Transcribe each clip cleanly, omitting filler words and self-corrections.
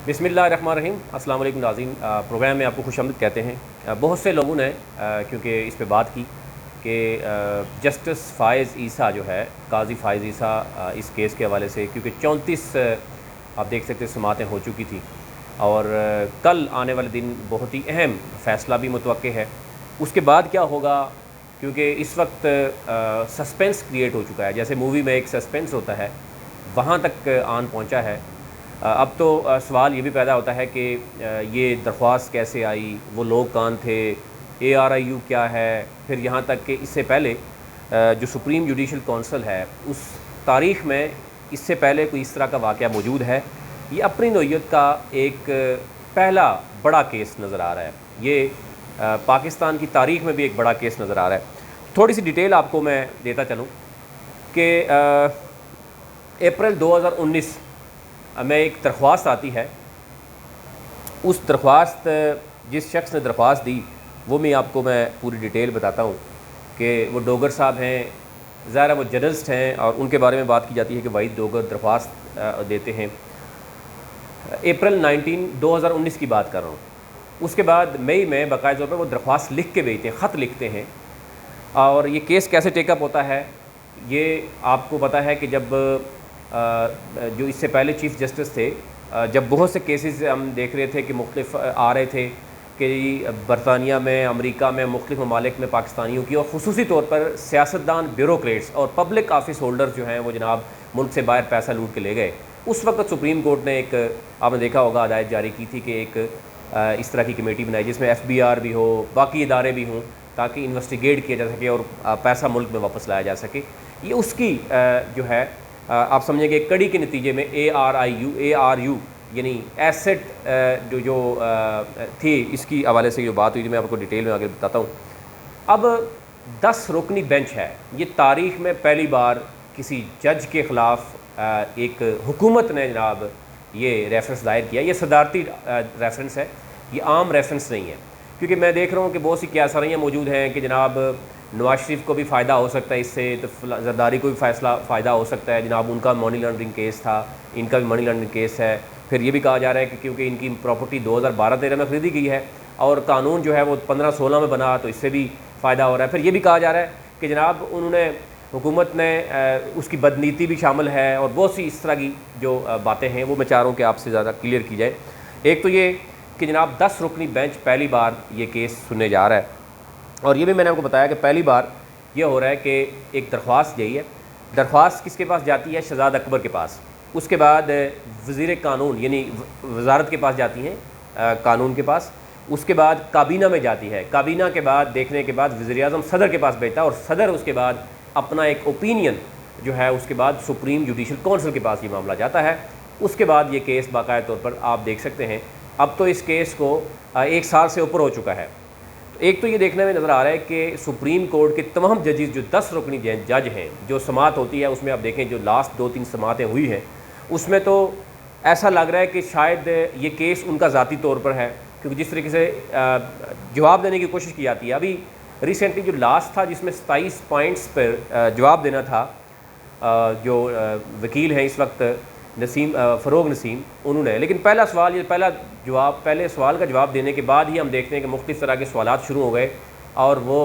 बिस्मिल्लाहिर्रहमानिर्रहीम। अस्सलाम वालेकुम नाज़रीन। प्रोग्राम में आपको खुशामदीद कहते हैं। बहुत से लोगों ने क्योंकि इस पे बात की कि जस्टिस फ़ाइज़ ईसा जो है, काज़ी फ़ाइज़ ईसा, इस केस के हवाले से क्योंकि 34 आप देख सकते समाअतें हो चुकी थी और कल आने वाले दिन बहुत ही अहम फ़ैसला भी मुतवक्के है। उसके बाद क्या होगा, क्योंकि इस वक्त सस्पेंस क्रिएट हो चुका है। जैसे मूवी में एक सस्पेंस होता है, वहाँ तक आन पहुँचा है। अब तो सवाल ये भी पैदा होता है कि ये दरख्वास्त कैसे आई, वो लोग कौन थे, ARIU क्या है। फिर यहाँ तक कि इससे पहले जो सुप्रीम जुडिशल कौंसिल है, उस तारीख़ में इससे पहले कोई इस तरह का वाक़या मौजूद है। ये अपनी नौइयत का एक पहला बड़ा केस नज़र आ रहा है। ये पाकिस्तान की तारीख़ में भी एक बड़ा केस नज़र आ रहा है। थोड़ी सी डिटेल आपको मैं देता चलूँ कि अप्रैल 2019 में एक दरख्वास्त आती है। उस दरख्वास्त जिस शख्स ने दरख्वास्त दी वो आपको मैं पूरी डिटेल बताता हूँ कि वो डोगर साहब हैं। ज़ाहिर वो जर्नलिस्ट हैं और उनके बारे में बात की जाती है कि वहीद डोगर दरख्वास्त देते हैं। अप्रैल 2019 की बात कर रहा हूँ। उसके बाद मई में बाकायदा तौर पर वो दरख्वास्त लिख के भेजते हैं, ख़त लिखते हैं। और ये केस कैसे टेकअप होता है, ये आपको पता है कि जब जो इससे पहले चीफ़ जस्टिस थे, जब बहुत से केसेस हम देख रहे थे कि मुख्तलिफ आ रहे थे कि बरतानिया में, अमेरिका में, मुख्तलिफ ममालिक में पाकिस्तानियों की और ख़ुसूसी तौर पर सियासतदान, ब्यूरोक्रेट्स और पब्लिक ऑफिस होल्डर्स जो हैं वो जनाब मुल्क से बाहर पैसा लूट के ले गए। उस वक्त सुप्रीम कोर्ट ने एक, आपने देखा होगा, हदायत जारी की थी कि एक इस तरह की कमेटी बनाई जिसमें FBR भी हो, बाकी इदारे भी हों, ताकि इन्वेस्टिगेट किया जा सके और पैसा मुल्क में वापस लाया जा सके। ये उसकी जो है आप समझेंगे कड़ी के नतीजे में ARU यानी एसेट जो थी, इसकी हवाले से जो बात हुई थी, मैं आपको डिटेल में आगे बताता हूँ। अब 10 रुकनी बेंच है। ये तारीख़ में पहली बार किसी जज के ख़िलाफ़ एक हुकूमत ने जनाब ये रेफरेंस दायर किया। ये सदारती रेफरेंस है, ये आम रेफरेंस नहीं है। क्योंकि मैं देख रहा हूँ कि बहुत सी क्यासारियाँ मौजूद हैं कि जनाब नवाज शरीफ को भी फ़ायदा हो सकता है इससे, तो जरदारी को भी फ़ायदा हो सकता है। जनाब उनका मनी लॉन्ड्रिंग केस था, इनका भी मनी लॉन्ड्रिंग केस है। फिर ये भी कहा जा रहा है कि क्योंकि इनकी प्रॉपर्टी 2012-13 में ख़रीदी गई है और कानून जो है वो 15-16 में बना, तो इससे भी फ़ायदा हो रहा है। फिर ये भी कहा जा रहा है कि जनाब उन्होंने, हुकूमत ने, उसकी बदनीति भी शामिल है और बहुत सी इस तरह की जो बातें हैं वो मैं चाह रहा हूँ कि आपसे ज़्यादा क्लियर की जाए। एक तो ये कि जनाब 10 रुकनी बेंच पहली बार ये केस सुनने जा रहा है। और ये भी मैंने आपको बताया कि पहली बार ये हो रहा है कि एक दरख्वास्त यही है। दरख्वास्त किसके पास जाती है? शहजाद अकबर के पास। उसके बाद वज़ीर कानून यानी वजारत के पास जाती हैं, कानून के पास। उसके बाद काबीना में जाती है। काबीना के बाद देखने के बाद वज़ीर-ए-आज़म सदर के पास भेजता है और सदर उसके बाद अपना एक ओपिनियन जो है उसके बाद सुप्रीम जुडिशल कौंसिल के पास ये मामला जाता है। उसके बाद ये केस बाकायदा तौर पर आप देख सकते हैं, अब तो इस केस को 1 साल से ऊपर हो चुका है। एक तो ये देखने में नज़र आ रहा है कि सुप्रीम कोर्ट के तमाम जजेस जो 10 रुकनी जज हैं, जो समाअत होती है उसमें आप देखें जो लास्ट 2-3 समाअतें हुई हैं उसमें तो ऐसा लग रहा है कि शायद ये केस उनका ज़ाती तौर पर है, क्योंकि जिस तरीके से जवाब देने की कोशिश की जाती है। अभी रिसेंटली जो लास्ट था जिसमें 27 पॉइंट्स पर जवाब देना था, जो वकील हैं इस वक्त फ़रोग नसीम, उन्होंने, लेकिन पहला सवाल, ये पहले सवाल का जवाब देने के बाद ही हम देखते हैं कि मुख्तलिफ़ तरह के सवालात शुरू हो गए और वो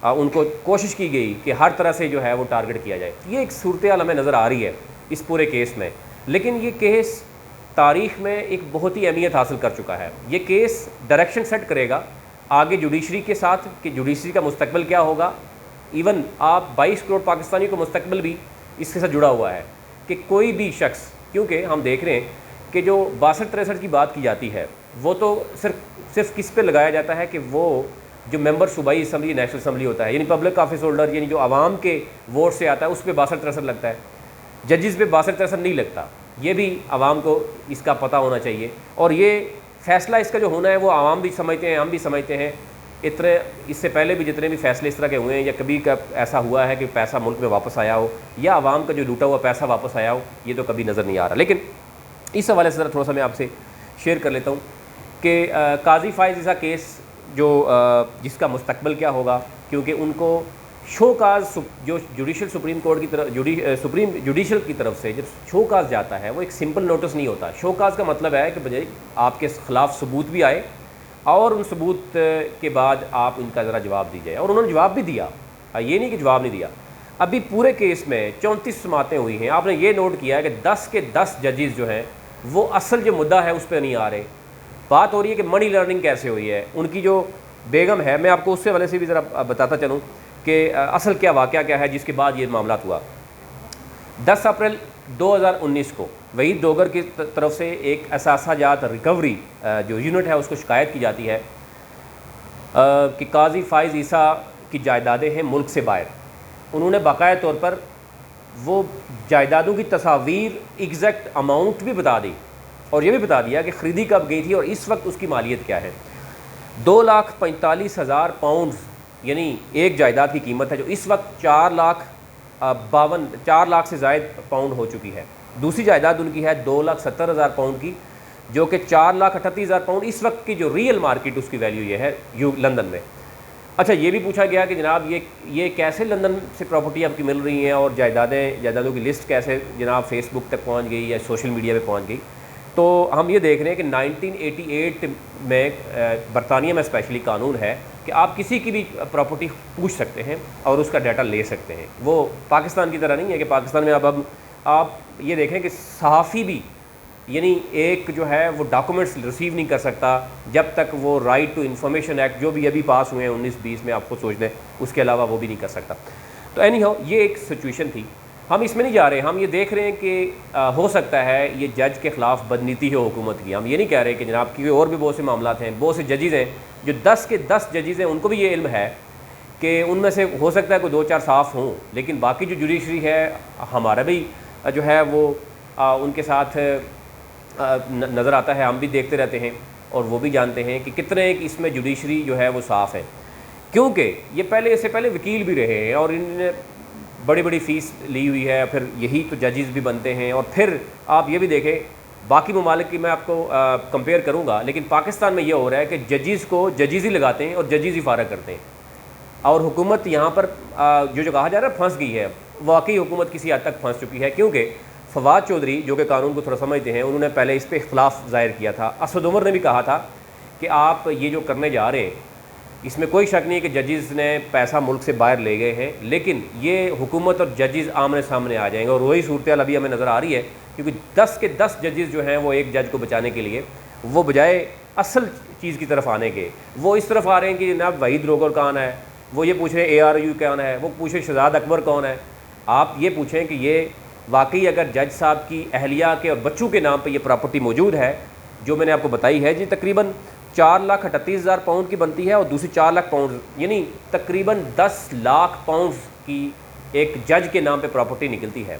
उनको कोशिश की गई कि हर तरह से जो है वो टारगेट किया जाए। ये एक सूरत हाल हमें नज़र आ रही है इस पूरे केस में। लेकिन ये केस तारीख़ में एक बहुत ही अहमियत हासिल कर चुका है। ये केस डायरेक्शन सेट करेगा आगे जुडिशरी के साथ कि जुडिशरी का मुस्तकबिल क्या होगा। इवन आप 22 करोड़ पाकिस्तानी का मुस्तकबिल भी इसके साथ जुड़ा हुआ है कि कोई भी शख्स, क्योंकि हम देख रहे हैं कि जो 62-63 की बात की जाती है वो तो सिर्फ किस पे लगाया जाता है कि वो जो मेंबर सूबाई असम्बली, नेशनल असम्बली होता है, यानी पब्लिक ऑफिस होल्डर, यानी जो आवाम के वोट से आता है, उस पर 62-63 लगता है। जजेस पे 62-63 नहीं लगता। ये भी आवाम को इसका पता होना चाहिए और ये फ़ैसला इसका जो होना है वो आवाम भी समझते हैं, हम भी समझते हैं। इतने इससे पहले भी जितने भी फ़ैसले इस तरह के हुए हैं या कभी कब ऐसा हुआ है कि पैसा मुल्क में वापस आया हो या आवाम का जो लूटा हुआ पैसा वापस आया हो, ये तो कभी नज़र नहीं आ रहा। लेकिन इस हवाले से ज़रा थोड़ा सा मैं आपसे शेयर कर लेता हूँ कि काज़ी फ़ाइज़ ईसा केस जो जिसका मुस्तकबिल क्या होगा, क्योंकि उनको शो काज जो जुडिशल सुप्रीम कोर्ट की तरफ सुप्रीम जुडिशल की तरफ से जब शो काज जाता है वो एक सिंपल नोटिस नहीं होता। शो काज का मतलब है कि बजाय आपके ख़िलाफ़ सबूत भी आए और उन सबूत के बाद आप उनका ज़रा जवाब दीजिए, और उन्होंने जवाब भी दिया, ये नहीं कि जवाब नहीं दिया। अभी पूरे केस में 34 समातें हुई हैं। आपने ये नोट किया है कि 10 के 10 जजेस जो हैं वो असल जो मुद्दा है उस पर नहीं आ रहे। बात हो रही है कि मनी लॉन्ड्रिंग कैसे हुई है। उनकी जो बेगम है, मैं आपको उससे वाले से भी ज़रा बताता चलूँ कि असल क्या वाक़या क्या है जिसके बाद ये मामला हुआ। 10 अप्रैल 2019 को वहीद डोगर की तरफ से एक असासाजात रिकवरी जो यूनिट है उसको शिकायत की जाती है कि काजी फ़ाइज़ ईसा की जायदादें हैं मुल्क से बाहर। उन्होंने बाकायदा तौर पर वो जायदादों की तस्वीर एग्जैक्ट अमाउंट भी बता दी और ये भी बता दिया कि ख़रीदी कब गई थी और इस वक्त उसकी मालियत क्या है। 2,45,000 पाउंड यानी एक जायदाद की कीमत है जो इस वक्त 4 लाख से ज़ायद पाउंड हो चुकी है। दूसरी जायदाद उनकी है 2,70,000 पाउंड की जो कि 4,38,000 पाउंड इस वक्त की जो रियल मार्केट उसकी वैल्यू ये है लंदन में। अच्छा, ये भी पूछा गया कि जनाब ये कैसे लंदन से प्रॉपर्टी आपकी मिल रही हैं और जायदादों की लिस्ट कैसे जनाब फेसबुक तक पहुंच गई या सोशल मीडिया पे पहुंच गई। तो हम ये देख रहे हैं कि 1988 में बरतानिया में स्पेशली कानून है कि आप किसी की भी प्रॉपर्टी पूछ सकते हैं और उसका डाटा ले सकते हैं। वो पाकिस्तान की तरह नहीं है कि पाकिस्तान में अब आप ये देखें कि सहाफ़ी भी यानी एक जो है वो डॉक्यूमेंट्स रिसीव नहीं कर सकता जब तक वो राइट टू इन्फॉर्मेशन एक्ट जो भी अभी पास हुए हैं 19-20 में, आपको सोच दें, उसके अलावा वो भी नहीं कर सकता। तो एनी हाउ ये एक सिचुएशन थी। हम इसमें नहीं जा रहे, हम ये देख रहे हैं कि हो सकता है ये जज के ख़िलाफ़ बदनीति हो हुकूमत की। हम ये नहीं कह रहे कि जनाब क्योंकि और भी बहुत से मामला हैं, बहुत से जजेज़ हैं जो 10 के 10 जजेज़ हैं, उनको भी ये इल्म है कि उनमें से हो सकता है कोई 2-4 साफ़ हों, लेकिन बाकी जो जुडिशरी है हमारा भी जो है वो उनके साथ नज़र आता है, हम भी देखते रहते हैं और वो भी जानते हैं कि कितने इसमें जुडिशरी जो है वो साफ़ है। क्योंकि ये इससे पहले वकील भी रहे हैं और इन्होंने बड़ी बड़ी फ़ीस ली हुई है, फिर यही तो जजेस भी बनते हैं। और फिर आप ये भी देखें बाकी ममालिक की मैं आपको कंपेयर करूँगा, लेकिन पाकिस्तान में ये हो रहा है कि जजेस को जजेस ही लगाते हैं और जजेस ही फारग करते हैं। और हुकूमत यहाँ पर जो कहा जा रहा है फंस गई है, वाकई हुकूमत किसी हद तक फंस चुकी है। क्योंकि फवाद चौधरी जो कि कानून को थोड़ा समझते हैं, उन्होंने पहले इस पर इख्तलाफ ज़ाहिर किया था। असद उमर ने भी कहा था कि आप ये जो करने जा रहे हैं इसमें कोई शक नहीं है कि जजेस ने पैसा मुल्क से बाहर ले गए हैं, लेकिन ये हुकूमत और जजेस आमने सामने आ जाएंगे और वही सूरत हाल अभी हमें नज़र आ रही है। क्योंकि 10 के 10 जजेस जो हैं वो एक जज को बचाने के लिए वो बजाय असल चीज़ की तरफ आने के वो इस तरफ आ रहे हैं कि जनाब वहीद डोगर कौन है, वो ये पूछ रहे हैं ARU कौन है, वो पूछे शहजाद अकबर कौन है। आप ये पूछें कि ये वाकई अगर जज साहब की अहलिया के और बच्चों के नाम पर ये प्रॉपर्टी मौजूद है जो मैंने आपको बताई है जी, तकरीबन 4,38,000 पाउंड की बनती है और दूसरी 4 लाख पाउंड यानी तकरीबन 10 लाख पाउंड की एक जज के नाम पे प्रॉपर्टी निकलती है,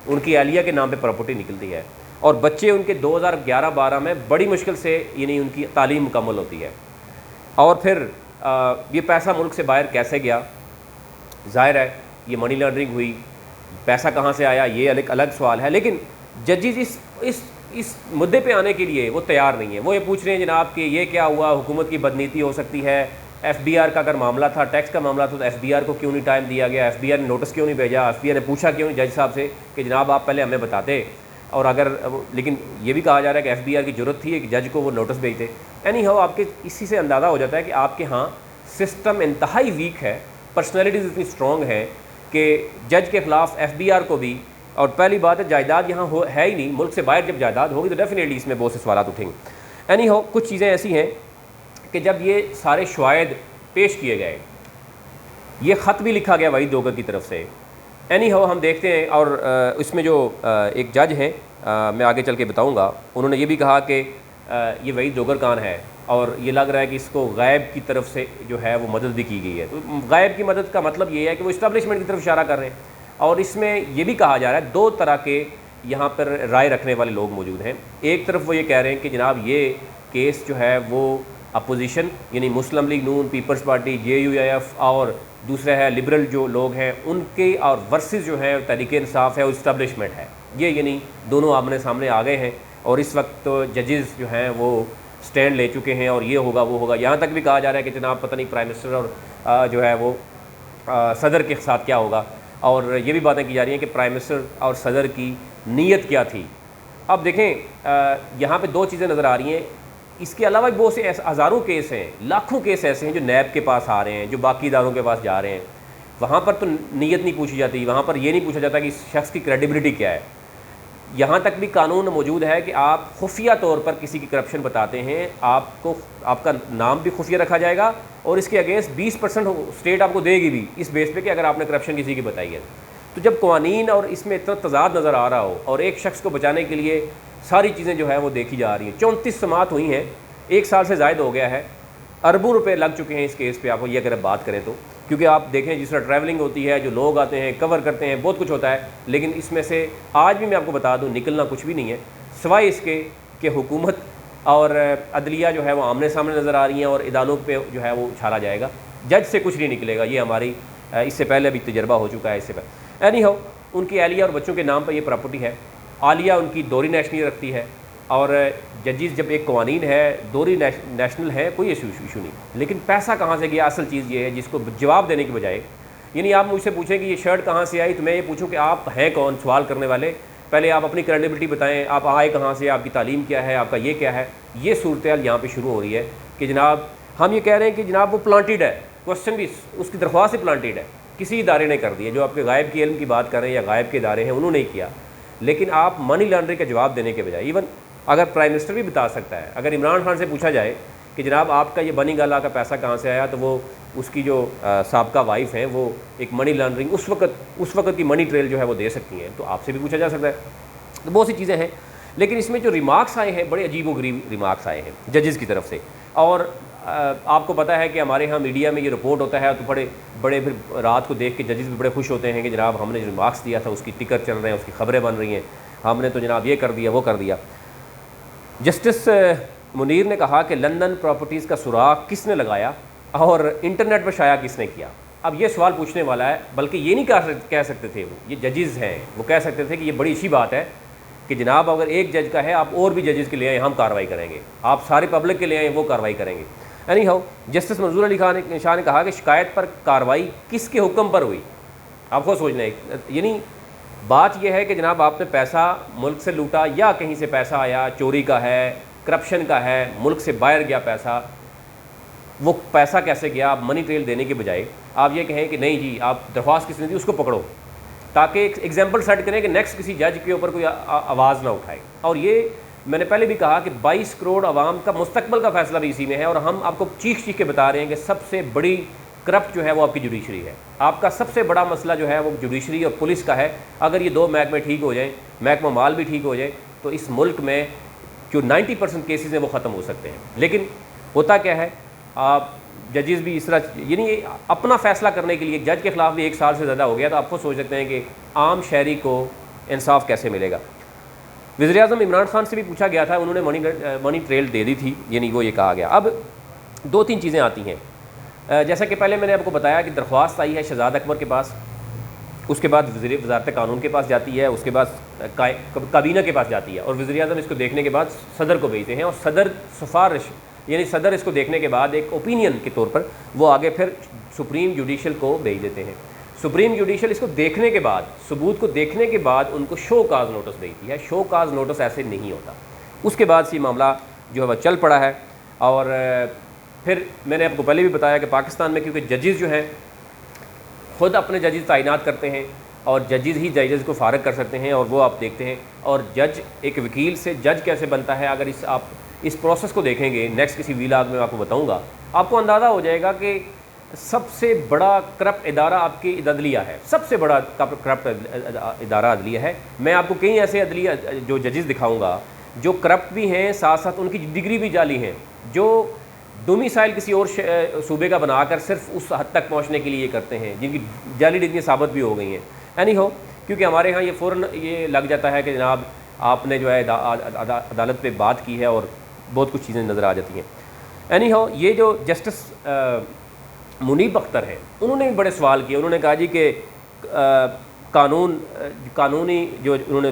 उनकी अहलिया के नाम पे प्रॉपर्टी निकलती है। और बच्चे उनके 2011-12 में बड़ी मुश्किल से यानी उनकी तालीम मुकम्मल होती है। और फिर ये पैसा मुल्क से बाहर कैसे गया, ज़ाहिर है ये मनी लॉन्ड्रिंग हुई, पैसा कहाँ से आया ये अलग सवाल है। लेकिन जजेस इस मुद्दे पे आने के लिए वो तैयार नहीं है। वो ये पूछ रहे हैं जनाब कि ये क्या हुआ, हुकूमत की बदनीति हो सकती है, FBR का अगर मामला था, टैक्स का मामला था तो FBR को क्यों नहीं टाइम दिया गया, FBR ने नोटिस क्यों नहीं भेजा, FBR ने पूछा क्यों नहीं जज साहब से कि जनाब आप पहले हमें बताते। और अगर लेकिन ये भी कहा जा रहा है कि FBR की ज़रूरत थी एक जज को वो नोटिस भेजते। एनी हाउ आपके इसी से अंदाज़ा हो जाता है कि आपके यहाँ सिस्टम इंतहाई वीक है, पर्सनैलिटीज़ इतनी स्ट्रॉन्ग है कि जज के ख़िलाफ़ FBR को भी। और पहली बात है जायदाद यहाँ है ही नहीं, मुल्क से बाहर जब जायदाद होगी तो डेफिनेटली इसमें बहुत से सवाल उठेंगे। एनी हाउ कुछ चीज़ें ऐसी हैं कि जब ये सारे शवाहिद पेश किए गए, ये ख़त भी लिखा गया वहीद डोगर की तरफ से। एनी हाउ हम देखते हैं और इसमें जो एक जज हैं मैं आगे चल के बताऊँगा, उन्होंने ये भी कहा कि ये वहीद डोगर कौन है और ये लग रहा है कि इसको गैब की तरफ से जो है वो मदद भी की गई है। तो गैब की मदद का मतलब ये है कि वो इस्टेब्लिशमेंट की तरफ इशारा कर रहे हैं। और इसमें ये भी कहा जा रहा है 2 तरह के यहाँ पर राय रखने वाले लोग मौजूद हैं। एक तरफ वो ये कह रहे हैं कि जनाब ये केस जो है वो अपोजिशन यानी मुस्लिम लीग नून, पीपल्स पार्टी, JUIF और दूसरा है लिबरल जो लोग हैं उनके और वर्सेस जो है तहरीक इंसाफ है और इस्टेब्लिशमेंट है, ये यानी दोनों आमने सामने आ गए हैं। और इस वक्त तो जजेस जो हैं वो स्टैंड ले चुके हैं और ये होगा वो होगा। यहाँ तक भी कहा जा रहा है कि जनाब पता नहीं प्राइम मिनिस्टर और जो है वो सदर के साथ क्या होगा, और ये भी बातें की जा रही हैं कि प्राइम मिनिस्टर और सदर की नीयत क्या थी। अब देखें यहाँ पे दो चीज़ें नज़र आ रही हैं। इसके अलावा भी बहुत से हज़ारों केस हैं, लाखों केस ऐसे हैं जो नैब के पास आ रहे हैं, जो बाकी इदारों के पास जा रहे हैं। वहाँ पर तो नीयत नहीं पूछी जाती, वहाँ पर ये नहीं पूछा जाता कि इस शख्स की क्रेडिबिलिटी क्या है। यहाँ तक भी कानून मौजूद है कि आप खुफिया तौर पर किसी की करप्शन बताते हैं, आपको आपका नाम भी खुफिया रखा जाएगा और इसके अगेंस्ट 20% स्टेट आपको देगी भी, इस बेस पे कि अगर आपने करप्शन किसी की बताई है। तो जब कवानीन और इसमें इतना तजाद नज़र आ रहा हो और एक शख्स को बचाने के लिए सारी चीज़ें जो है वो देखी जा रही हैं। 34 समात हुई हैं, 1 साल से ज़ायद हो गया है, अरबों रुपए लग चुके हैं इस केस पे, आपको ये अगर बात करें तो। क्योंकि आप देखें जिस तरह ट्रैवलिंग होती है, जो लोग आते हैं, कवर करते हैं, बहुत कुछ होता है, लेकिन इसमें से आज भी मैं आपको बता दूं निकलना कुछ भी नहीं है, सिवाय इसके कि हुकूमत और अदलिया जो है वो आमने सामने नज़र आ रही हैं और इदारों पे जो है वो उछाला जाएगा। जज से कुछ नहीं निकलेगा, ये हमारी इससे पहले भी तजर्बा हो चुका है। इससे पहले एनी हाउ उनकी अहलिया और बच्चों के नाम पर ये प्रॉपर्टी है। आलिया उनकी दोहरी नेशनली रखती है और जजेस जब एक कवानीन है, दोहरी नेशनल है, कोई इशू नहीं। लेकिन पैसा कहाँ से गया, असल चीज़ ये है जिसको जवाब देने के बजाय, यानी आप मुझसे पूछें कि ये शर्ट कहाँ से आई, तो मैं ये पूछूं कि आप हैं कौन सवाल करने वाले। पहले आप अपनी क्रेडिबिलिटी बताएं, आप आए कहाँ से, आपकी तालीम क्या है, आपका ये क्या है। ये सूरत हाल यहाँ पर शुरू हो रही है कि जनाब हम ये कह रहे हैं कि जनाब वो प्लांटेड है, क्वेश्चन भी उसकी दरख्वास्त ही प्लांटेड है, किसी इदारे ने कर दिया। जो आपके गायब के इल्म की बात कर रहे हैं या गायब के इदारे हैं उन्होंने नहीं किया। लेकिन आप मनी लॉन्ड्रिंग का जवाब देने के बजाय, इवन अगर प्राइम मिनिस्टर भी बता सकता है, अगर इमरान खान से पूछा जाए कि जनाब आपका ये बनी गाला का पैसा कहाँ से आया, तो वो उसकी जो साबका वाइफ हैं वो एक मनी लॉन्ड्रिंग उस वक्त की मनी ट्रेल जो है वो दे सकती हैं, तो आपसे भी पूछा जा सकता है। तो बहुत सी चीज़ें हैं, लेकिन इसमें जो रिमार्क्स आए हैं बड़े अजीबोगरीब रिमार्क्स आए हैं जजेस की तरफ से। और आपको पता है कि हमारे यहाँ मीडिया में ये रिपोर्ट होता है तो बड़े फिर रात को देख के जजेस भी बड़े खुश होते हैं कि जनाब हमने जो रिमार्क्स दिया था उसकी टिकर चल रहे हैं, उसकी खबरें बन रही हैं, हमने तो जनाब ये कर दिया वो कर दिया। जस्टिस मुनीर ने कहा कि लंदन प्रॉपर्टीज़ का सुराग किसने लगाया और इंटरनेट पर शाया किसने किया। अब ये सवाल पूछने वाला है, बल्कि ये नहीं कह सकते थे वो, ये जजेस हैं, वो कह सकते थे कि ये बड़ी अच्छी बात है कि जनाब अगर एक जज का है आप और भी जजेस के लिए आए, हम कार्रवाई करेंगे, आप सारे पब्लिक के लिए आए वो कार्रवाई करेंगे। एनी हाउ जस्टिस मंजूर अली खान शाह ने कहा कि शिकायत पर कार्रवाई किसके हुक्म पर हुई। आपको सोचना है, यानी बात यह है कि जनाब आपने पैसा मुल्क से लूटा या कहीं से पैसा आया, चोरी का है, करप्शन का है, मुल्क से बाहर गया पैसा, वो पैसा कैसे गया। आप मनी ट्रेल देने के बजाय आप ये कहें कि नहीं जी आप दरख्वास्त किसने दी उसको पकड़ो, ताकि एक एग्जाम्पल सेट करें कि नेक्स्ट किसी जज के ऊपर कोई आवाज़ ना उठाए। और ये मैंने पहले भी कहा कि 22 करोड़ आवाम का मुस्तकबिल का फैसला भी इसी में है। और हम आपको चीख के बता रहे हैं कि सबसे बड़ी करप्ट जो है वो आपकी जुडिशरी है। आपका सबसे बड़ा मसला जो है वो जुडिशरी और पुलिस का है। अगर ये दो महकमे ठीक हो जाएँ, महकमा माल भी ठीक हो जाए, तो इस मुल्क में जो 90% केसेस हैं वो ख़त्म हो सकते हैं। लेकिन होता क्या है, आप जजेस भी इस तरह, यानी अपना फ़ैसला करने के लिए जज के ख़िलाफ़ भी 1 साल से ज़्यादा हो गया, तो आप खुद सोच सकते हैं कि आम शहरी को इंसाफ कैसे मिलेगा। वज़ीर-ए-आज़म इमरान खान से भी पूछा गया था, उन्होंने मनी ट्रेल दे दी थी, यानी वो ये कहा गया। अब 2-3 चीज़ें आती हैं। जैसा कि पहले मैंने आपको बताया कि दरख्वास्त आई है शहजाद अकबर के पास, उसके बाद वज़ारत कानून के पास जाती है, उसके बाद काबीना के पास जाती है, और वज़ीर-ए-आज़म इसको देखने के बाद सदर को भेजते हैं, और सदर सिफारिश यानी सदर इसको देखने के बाद एक ओपिनियन के तौर पर वो आगे फिर सुप्रीम जुडिशल को भेज देते हैं। सुप्रीम जुडिशल इसको देखने के बाद, सबूत को देखने के बाद उनको शो काज नोटिस भेजती है। शो काज नोटिस ऐसे नहीं होता। उसके बाद से मामला जो है वह चल पड़ा है। और फिर मैंने आपको पहले भी बताया कि पाकिस्तान में क्योंकि जजेस जो हैं ख़ुद अपने जजेस तैनात करते हैं और जजेस ही जजेस को फ़ारग कर सकते हैं, और वो आप देखते हैं। और जज एक वकील से जज कैसे बनता है, अगर आप इस प्रोसेस को देखेंगे, नेक्स्ट किसी व्लॉग में आपको बताऊंगा, आपको अंदाज़ा हो जाएगा कि सबसे बड़ा करप्ट इदारा आपकी अदलिया है। सबसे बड़ा करप्ट इदारा अदलिया है। मैं आपको कई ऐसे अदलिया जो जजेस दिखाऊंगा जो करप्ट भी हैं, साथ साथ उनकी डिग्री भी जाली हैं, जो डोमिसाइल किसी और सूबे का बनाकर सिर्फ उस हद तक पहुंचने के लिए करते हैं, जिनकी जाली डिग्री साबित भी हो गई हैं। एनी हो, क्योंकि हमारे यहाँ ये फ़ौरन ये लग जाता है कि जनाब आपने जो है अदालत पे बात की है, और बहुत कुछ चीज़ें नज़र आ जाती हैं। एनी हो, ये जो जस्टिस मुनीब अख्तर हैं, उन्होंने भी बड़े सवाल किए। उन्होंने कहा जी कि कानूनी जो उन्होंने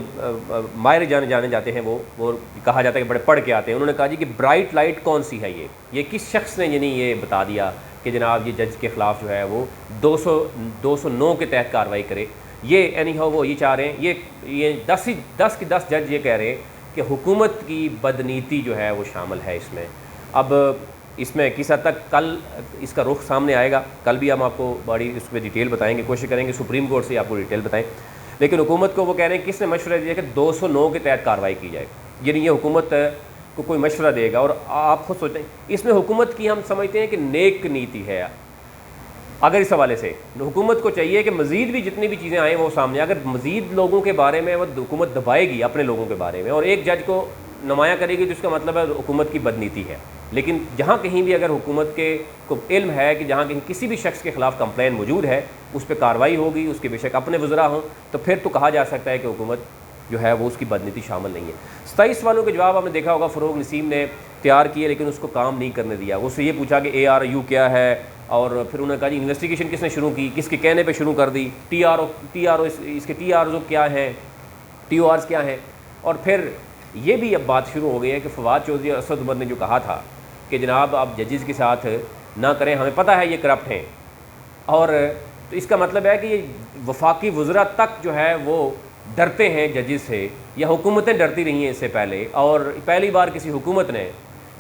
माहिर जाने जाते हैं, वो कहा जाता है कि बड़े पढ़ के आते हैं। उन्होंने कहा जी कि ब्राइट लाइट कौन सी है, ये किस शख्स ने यानी ये बता दिया कि जनाब ये जज के ख़िलाफ़ जो है वो 209 के तहत कार्रवाई करे। ये एनी हाउ वो ये चाह रहे हैं, ये 10 के 10 जज ये कह रहे हैं कि हुकूमत की बदनीति जो है वो शामिल है इसमें। अब इसमें किस हद तक कल इसका रुख सामने आएगा, कल भी हम आपको बड़ी इस पर डिटेल बताएंगे, कोशिश करेंगे सुप्रीम कोर्ट से आपको डिटेल बताएं। लेकिन हुकूमत को वो कह रहे हैं, किसने मशवरा दिया कि 209 के तहत कार्रवाई की जाए, यानी ये हुकूमत को कोई मशवरा देगा। और आप खुद सोचें, इसमें हुकूमत की हम समझते हैं कि नेक नीति है। अगर इस हवाले से हुकूमत को चाहिए कि मज़ीद भी जितनी भी चीज़ें आएँ वो सामने, अगर मज़ीद लोगों के बारे में वो हुकूमत दबाएगी अपने लोगों के बारे में और एक जज को नुमाया करेगी, तो इसका मतलब है हुकूमत की बदनीति है। लेकिन जहाँ कहीं भी अगर हुकूमत के को इल्म है कि जहाँ कहीं किसी भी शख्स के ख़िलाफ़ कंप्लेन मौजूद है, उस पर कार्रवाई होगी, उसके बेशक अपने वज़रा हों, तो फिर तो कहा जा सकता है कि हुकूमत जो है वो उसकी बदनीति शामिल नहीं है। 27 सवालों के जवाब आपने देखा होगा फ़रोग नसीम ने तैयार किए, लेकिन उसको काम नहीं करने दिया। उससे ये पूछा कि ARU क्या है, और फिर उन्होंने कहा जी इन्वेस्टिगेशन किसने शुरू की, किसके कहने पे शुरू कर दी, TRO इसके TRO क्या हैं, TORs क्या हैं। और फिर ये भी अब बात शुरू हो गई है कि फवाद चौधरी और असद उमर ने जो कहा था कि जनाब आप जजेस के साथ ना करें, हमें पता है ये करप्ट हैं, और तो इसका मतलब है कि ये वफाकी वज़रा तक जो है वो डरते हैं जजेस से, या हुकूमतें डरती रही हैं इससे पहले, और पहली बार किसी हुकूमत ने,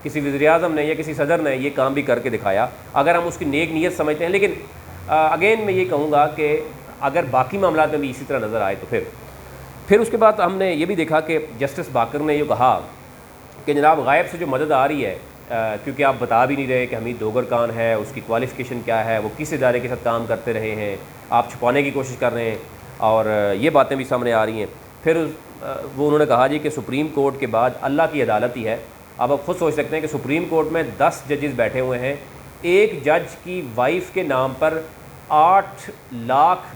किसी वज़ीर-ए-आज़म ने या किसी सदर ने ये काम भी करके दिखाया, अगर हम उसकी नेक नीयत समझते हैं। लेकिन अगेन मैं ये कहूँगा कि अगर बाकी मामला में भी इसी तरह नज़र आए तो फिर उसके बाद हमने ये भी देखा कि जस्टिस बाकर ने ये कहा कि जनाब गायब से जो मदद आ रही है, क्योंकि आप बता भी नहीं रहे कि हमीद डोगर कौन है, उसकी क्वालिफ़िकेशन क्या है, वो किस इदारे के साथ काम करते रहे हैं, आप छुपाने की कोशिश कर रहे हैं, और ये बातें भी सामने आ रही हैं। फिर वो उन्होंने कहा जी कि सुप्रीम कोर्ट के बाद अल्लाह की अदालत ही है। अब आप खुद सोच सकते हैं कि सुप्रीम कोर्ट में 10 जजेस बैठे हुए हैं, एक जज की वाइफ के नाम पर 8 लाख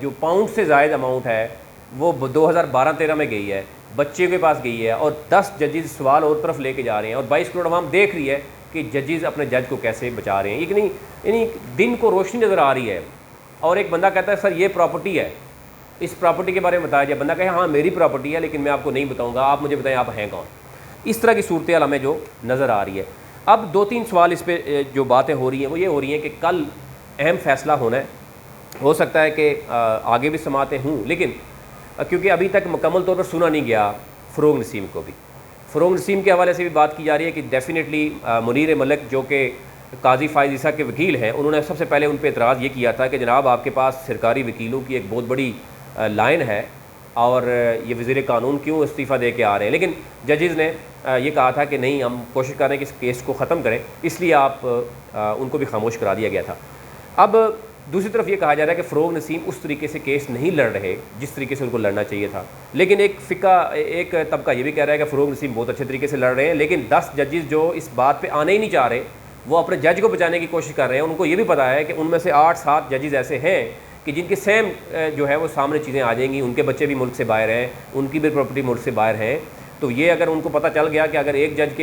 जो पाउंड से ज़ायद अमाउंट है वो 2012-13 में गई है, बच्चे के पास गई है, और 10 जजेस सवाल और तरफ लेके जा रहे हैं, और 22 करोड़ आवाम देख रही है कि जजेस अपने जज को कैसे बचा रहे हैं। यानी दिन को रोशनी नज़र आ रही है, और एक बंदा कहता है सर ये प्रॉपर्टी है, इस प्रॉपर्टी के बारे में बताया जाए, बंदा कहे हाँ मेरी प्रॉपर्टी है लेकिन मैं आपको नहीं बताऊँगा, आप मुझे बताएं आप हैं कौन। इस तरह की सूरत हाल हमें जो नज़र आ रही है। अब 2-3 सवाल इस पर जो बातें हो रही हैं वो ये हो रही हैं कि कल अहम फ़ैसला होना है, हो सकता है कि आगे भी समातें हों, लेकिन क्योंकि अभी तक मुकम्मल तौर पर सुना नहीं गया फ़रोग नसीम को भी। फ़रोग नसीम के हवाले से भी बात की जा रही है कि डेफिनेटली मुनीर मलिक जो कि काजी फ़ाइज़ ईसा के वकील हैं, उन्होंने सबसे पहले उन पर एतराज़ ये किया था कि जनाब आपके पास सरकारी वकीलों की एक बहुत बड़ी लाइन है, और ये वज़ीर कानून क्यों इस्तीफ़ा दे के आ रहे हैं। लेकिन जजेज़ ने ये कहा था कि नहीं, हम कोशिश कर रहे हैं कि इस केस को ख़त्म करें, इसलिए आप उनको भी खामोश करा दिया गया था। अब दूसरी तरफ ये कहा जा रहा है कि फ़रोग नसीम उस तरीके से केस नहीं लड़ रहे जिस तरीके से उनको लड़ना चाहिए था। लेकिन एक तबका ये भी कह रहा है कि फ़रोग नसीम बहुत अच्छे तरीके से लड़ रहे हैं, लेकिन 10 जजेस जो इस बात पे आने ही नहीं चाह रहे, वो अपने जज को बचाने की कोशिश कर रहे हैं। उनको ये भी पता है कि उनमें से 8-7 जजेस ऐसे हैं कि जिनके सेम जो है वो सामने चीज़ें आ जाएंगी, उनके बच्चे भी मुल्क से बाहर हैं, उनकी भी प्रॉपर्टी मुल्क से बाहर हैं। तो ये अगर उनको पता चल गया कि अगर एक जज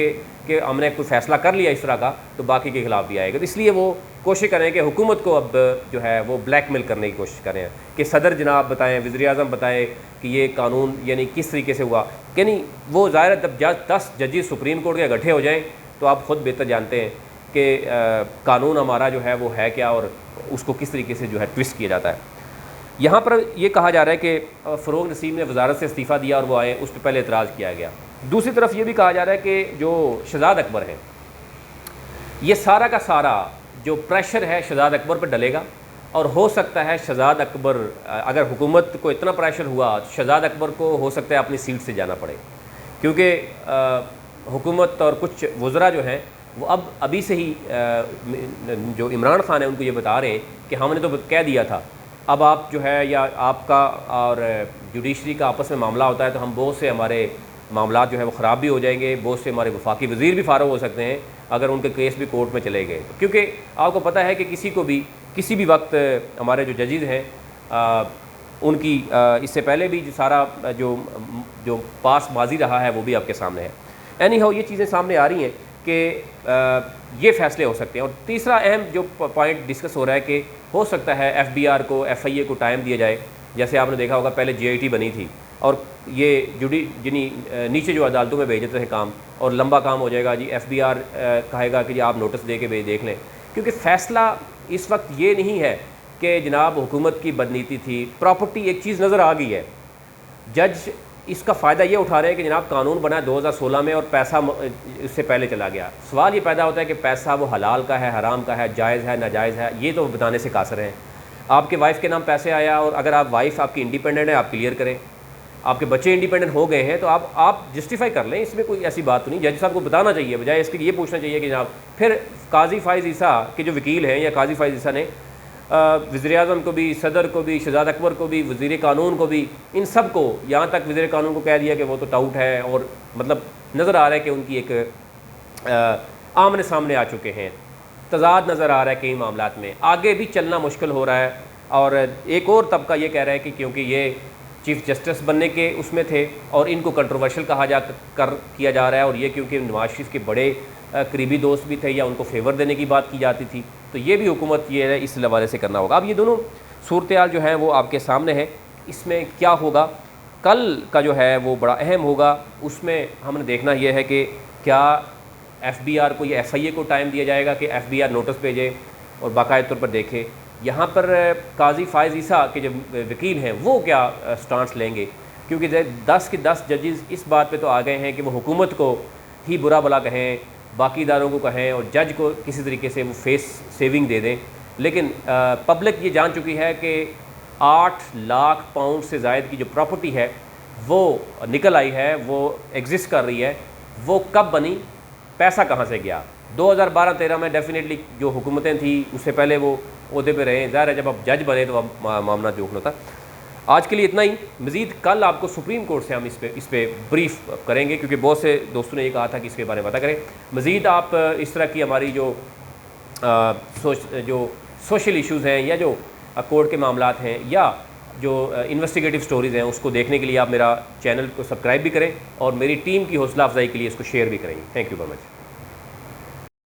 के हमने कोई फ़ैसला कर लिया इस तरह का, तो बाकी के ख़िलाफ़ भी आएगा। तो इसलिए वो कोशिश करें कि हुकूमत को अब जो है वो ब्लैकमेल करने की कोशिश करें कि सदर जनाब बताएं, वज़ीर-ए-आज़म बताएं कि ये कानून यानी किस तरीके से हुआ। कि नहीं, वो ज़ाहिर है जब 10 जजेस सुप्रीम कोर्ट के इकट्ठे हो जाएँ तो आप ख़ुद बेहतर जानते हैं कि कानून हमारा जो है वो है क्या, और उसको किस तरीके से जो है ट्विस्ट किया जाता है। यहाँ पर यह कहा जा रहा है कि फ़रोग नसीम ने वजारत से इस्तीफ़ा दिया और वो आए, उस पर पहले एतराज़ किया गया। दूसरी तरफ ये भी कहा जा रहा है कि जो शहजाद अकबर हैं, ये सारा का सारा जो प्रेशर है शहजाद अकबर पर डलेगा, और हो सकता है शहजाद अकबर, अगर हुकूमत को इतना प्रेशर हुआ तो शहजाद अकबर को हो सकता है अपनी सीट से जाना पड़े, क्योंकि हुकूमत और कुछ वज़रा जो हैं वो अब अभी से ही जो इमरान खान है उनको ये बता रहे हैं कि हमने तो कह दिया था, अब आप जो है या आपका और जुडिशरी का आपस में मामला होता है तो हम बहुत से हमारे मामला जो है वो ख़राब भी हो जाएंगे, बहुत से हमारे वफाकी वज़ीर भी फ़ारग हो सकते हैं अगर उनके केस भी कोर्ट में चले गए। क्योंकि आपको पता है कि किसी भी वक्त हमारे जो जजेज़ हैं उनकी इससे पहले भी जो सारा जो पास माजी रहा है वो भी आपके सामने है। एनी हाउ ये चीज़ें सामने आ रही हैं कि ये फ़ैसले हो सकते हैं। और तीसरा अहम जो पॉइंट डिस्कस हो रहा है कि हो सकता है FBR को, FIA को टाइम दिया जाए। जैसे आपने देखा होगा पहले JIT बनी थी और ये नीचे जो अदालतों में भेज देते थे काम, और लंबा काम हो जाएगा जी, FBR कहेगा कि जी आप नोटिस दे के देख लें। क्योंकि फ़ैसला इस वक्त ये नहीं है कि जनाब हुकूमत की बदनीति थी, प्रॉपर्टी एक चीज़ नज़र आ गई है। जज इसका फ़ायदा ये उठा रहे हैं कि जनाब कानून बना 2016 में और पैसा उससे पहले चला गया। सवाल ये पैदा होता है कि पैसा वो हलाल का है, हराम का है, जायज़ है, नाजायज़ है, ये तो बताने से कासर हैं। आपके वाइफ के नाम पैसे आया और अगर आप वाइफ आपकी इंडिपेंडेंट है, आप क्लियर करें। आपके बच्चे इंडिपेंडेंट हो गए हैं तो आप जस्टिफाई कर लें, इसमें कोई ऐसी बात तो नहीं। जज साहब को बताना चाहिए, बजाय इसके ये पूछना चाहिए कि जनाब फिर काजी फ़ाइज़ ईसा के जो वकील हैं या काजी फ़ाइज़ ईसा ने वज़ीर-ए-आज़म को भी, सदर को भी, शहज़ाद अकबर को भी, वज़ीर कानून को भी, इन सब को, यहाँ तक वज़ीर कानून को कह दिया कि वो तो टाउट है और मतलब नज़र आ रहा है कि उनकी एक आमने सामने आ चुके हैं, तज़ाद नज़र आ रहा है कई मामलात में, आगे भी चलना मुश्किल हो रहा है। और एक और तबका ये कह रहा है कि क्योंकि ये चीफ़ जस्टिस बनने के उसमें थे और इनको कंट्रोवर्शियल किया जा रहा है, और ये क्योंकि नवाज शरीफ के बड़े करीबी दोस्त भी थे या उनको फेवर देने की बात की जाती थी, तो ये भी हुकूमत ये है इस हवाले से करना होगा। अब ये दोनों सूरत जो हैं वो आपके सामने है, इसमें क्या होगा कल का जो है वो बड़ा अहम होगा। उसमें हमने देखना यह है कि क्या FBR को या FIA को टाइम दिया जाएगा कि FBR नोटिस भेजे और बाकायदा तौर पर देखे। यहाँ पर काजी फ़ाइज़ ईसा के जो वकील हैं वो क्या स्टांस लेंगे, क्योंकि 10 के 10 जजेस इस बात पे तो आ गए हैं कि वो हुकूमत को ही बुरा भला कहें, बाकी इदारों को कहें और जज को किसी तरीके से वो फेस सेविंग दे दें। लेकिन पब्लिक ये जान चुकी है कि 8 लाख पाउंड से ज़ायद की जो प्रॉपर्टी है वो निकल आई है, वो एग्जिस्ट कर रही है। वो कब बनी, पैसा कहाँ से गया? 2012-13 में डेफिनेटली जो हुकूमतें थी उससे पहले वो ओहदे पे रहे। ज़ाहिर है जब आप जज बने तो अब मामला जोखना था। आज के लिए इतना ही। मज़ीद कल आपको सुप्रीम कोर्ट से हम इस पे ब्रीफ करेंगे, क्योंकि बहुत से दोस्तों ने ये कहा था कि इसके बारे में पता करें। मज़ीद आप इस तरह की हमारी जो सोशल इश्यूज़ हैं या जो कोर्ट के मामलात हैं या जो इन्वेस्टिगेटिव स्टोरीज़ हैं उसको देखने के लिए आप मेरा चैनल को सब्सक्राइब भी करें और मेरी टीम की हौसला अफजाई के लिए इसको शेयर भी करेंगे। Thank you very much.